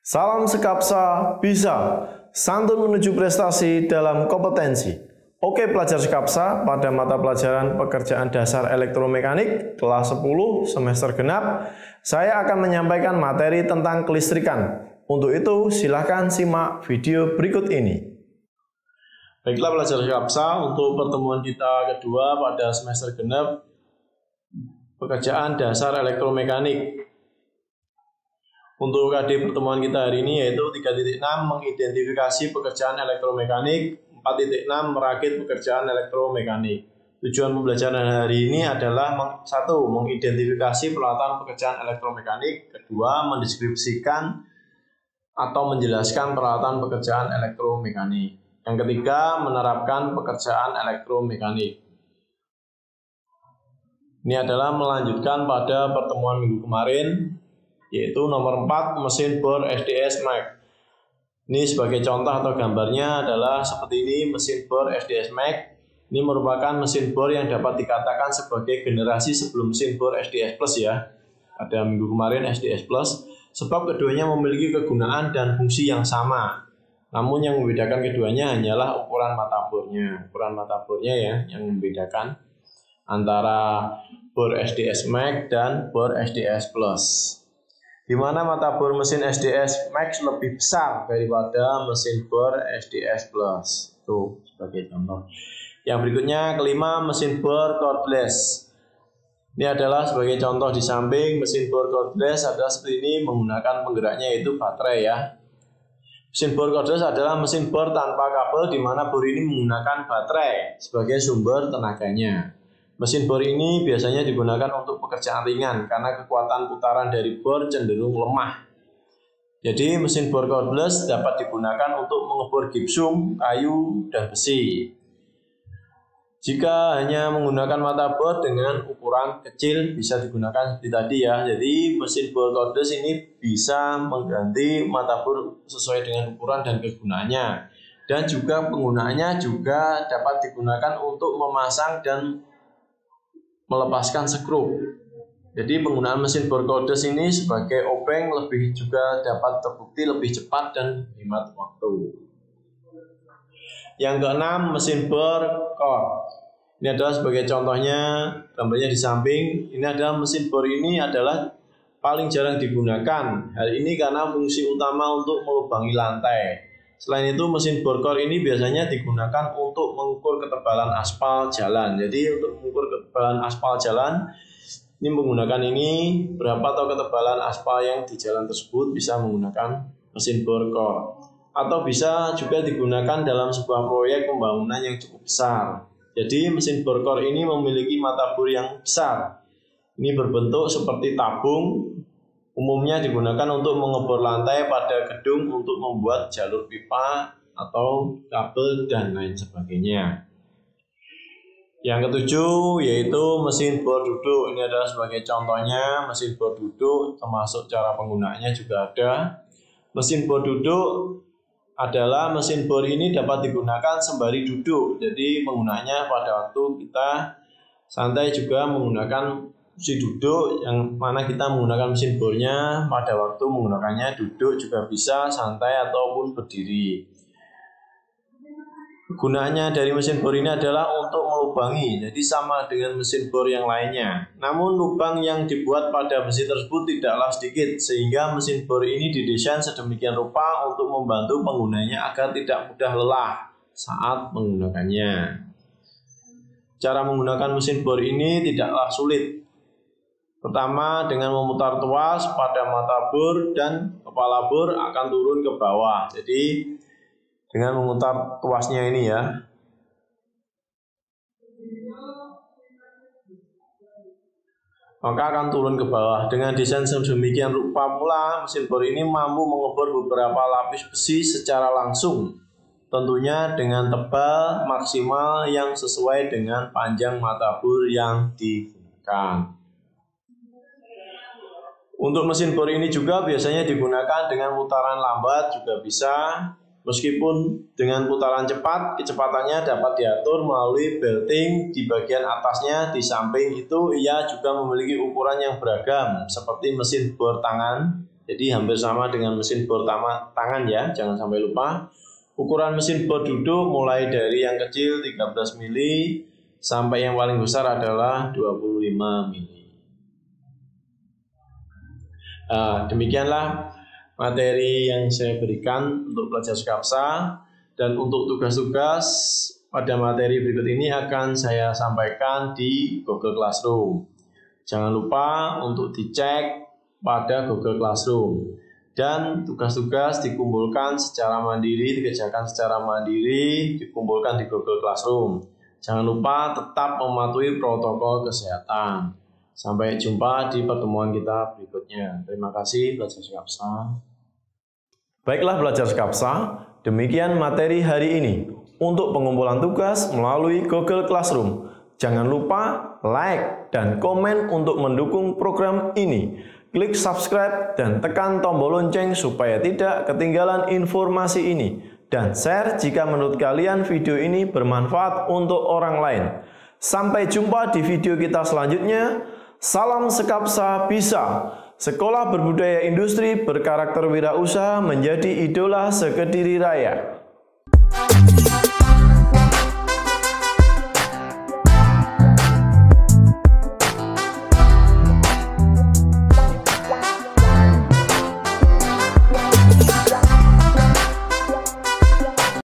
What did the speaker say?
Salam Sekapsa bisa, santun menuju prestasi dalam kompetensi. Oke pelajar Sekapsa, pada mata pelajaran pekerjaan dasar elektromekanik kelas 10 semester genap, saya akan menyampaikan materi tentang kelistrikan. Untuk itu silahkan simak video berikut ini. Baiklah pelajar Sekapsa, untuk pertemuan kita kedua pada semester genap pekerjaan dasar elektromekanik. Untuk KD pertemuan kita hari ini yaitu 3.6 mengidentifikasi pekerjaan elektromekanik, 4.6 merakit pekerjaan elektromekanik. Tujuan pembelajaran hari ini adalah 1. Mengidentifikasi peralatan pekerjaan elektromekanik, 2. Mendeskripsikan atau menjelaskan peralatan pekerjaan elektromekanik. Yang ketiga, menerapkan pekerjaan elektromekanik. Ini adalah melanjutkan pada pertemuan minggu kemarin, yaitu nomor 4 mesin bor SDS Max. Ini sebagai contoh atau gambarnya adalah seperti ini mesin bor SDS Max. Ini merupakan mesin bor yang dapat dikatakan sebagai generasi sebelum mesin bor SDS Plus ya. Pada minggu kemarin SDS Plus, sebab keduanya memiliki kegunaan dan fungsi yang sama. Namun yang membedakan keduanya hanyalah ukuran mata bornya. Ukuran mata bornya ya yang membedakan antara bor SDS Max dan bor SDS Plus. Di mana mata bor mesin SDS Max lebih besar daripada mesin bor SDS Plus. Tuh sebagai contoh. Yang berikutnya kelima, mesin bor cordless. Ini adalah sebagai contoh di samping mesin bor cordless adalah seperti ini, menggunakan penggeraknya yaitu baterai ya. Mesin bor cordless adalah mesin bor tanpa kabel di mana bor ini menggunakan baterai sebagai sumber tenaganya. Mesin bor ini biasanya digunakan untuk pekerjaan ringan karena kekuatan putaran dari bor cenderung lemah. Jadi mesin bor cordless dapat digunakan untuk mengebor gipsum, kayu, dan besi. Jika hanya menggunakan mata bor dengan ukuran kecil bisa digunakan seperti tadi ya. Jadi mesin bor cordless ini bisa mengganti mata bor sesuai dengan ukuran dan kegunaannya. Dan juga penggunaannya juga dapat digunakan untuk memasang dan melepaskan skrup. Jadi penggunaan mesin bor cordless ini sebagai obeng lebih juga dapat terbukti lebih cepat dan hemat waktu. Yang keenam, mesin bor cord. Ini adalah sebagai contohnya, gambarnya di samping. Ini adalah mesin bor ini adalah paling jarang digunakan. Hal ini karena fungsi utama untuk melubangi lantai. Selain itu mesin bor cord ini biasanya digunakan untuk mengukur ketebalan aspal jalan. Jadi untuk mengukur ketebalan aspal jalan, ini menggunakan ini berapa atau ketebalan aspal yang di jalan tersebut bisa menggunakan mesin bor cord. Atau bisa juga digunakan dalam sebuah proyek pembangunan yang cukup besar. Jadi mesin bor cord ini memiliki mata bor yang besar. Ini berbentuk seperti tabung. Umumnya digunakan untuk mengebor lantai pada gedung untuk membuat jalur pipa atau kabel dan lain sebagainya. Yang ketujuh yaitu mesin bor duduk. Ini adalah sebagai contohnya mesin bor duduk, termasuk cara penggunaannya juga ada. Mesin bor duduk adalah mesin bor ini dapat digunakan sembari duduk. Jadi penggunaannya pada waktu kita santai juga menggunakan posisi duduk, yang mana kita menggunakan mesin bornya pada waktu menggunakannya duduk juga bisa, santai ataupun berdiri. Kegunaannya dari mesin bor ini adalah untuk melubangi, jadi sama dengan mesin bor yang lainnya. Namun lubang yang dibuat pada mesin tersebut tidaklah sedikit, sehingga mesin bor ini didesain sedemikian rupa untuk membantu penggunanya agar tidak mudah lelah saat menggunakannya. Cara menggunakan mesin bor ini tidaklah sulit. Pertama, dengan memutar tuas pada mata bor dan kepala bor akan turun ke bawah. Jadi dengan memutar tuasnya ini ya. Maka akan turun ke bawah. Dengan desain sedemikian rupa pula, mesin bor ini mampu mengebor beberapa lapis besi secara langsung. Tentunya dengan tebal maksimal yang sesuai dengan panjang mata bor yang digunakan. Untuk mesin bor ini juga biasanya digunakan dengan putaran lambat juga bisa. Meskipun dengan putaran cepat, kecepatannya dapat diatur melalui belting di bagian atasnya. Di samping itu ia juga memiliki ukuran yang beragam seperti mesin bor tangan Jadi hampir sama dengan mesin bor tangan ya, jangan sampai lupa. Ukuran mesin bor duduk mulai dari yang kecil 13 mili sampai yang paling besar adalah 25 mili. Demikianlah materi yang saya berikan untuk pelajar Skapsa, dan untuk tugas-tugas pada materi berikut ini akan saya sampaikan di Google Classroom. Jangan lupa untuk dicek pada Google Classroom, dan tugas-tugas dikumpulkan secara mandiri, dikerjakan secara mandiri, dikumpulkan di Google Classroom. Jangan lupa tetap mematuhi protokol kesehatan. Sampai jumpa di pertemuan kita berikutnya. Terima kasih belajar Skapsa. Baiklah belajar Skapsa, demikian materi hari ini. Untuk pengumpulan tugas melalui Google Classroom, jangan lupa like dan komen untuk mendukung program ini. Klik subscribe dan tekan tombol lonceng supaya tidak ketinggalan informasi ini. Dan share jika menurut kalian video ini bermanfaat untuk orang lain. Sampai jumpa di video kita selanjutnya. Salam Skapsa bisa. Sekolah Berbudaya Industri berkarakter wirausaha menjadi idola sekediri raya.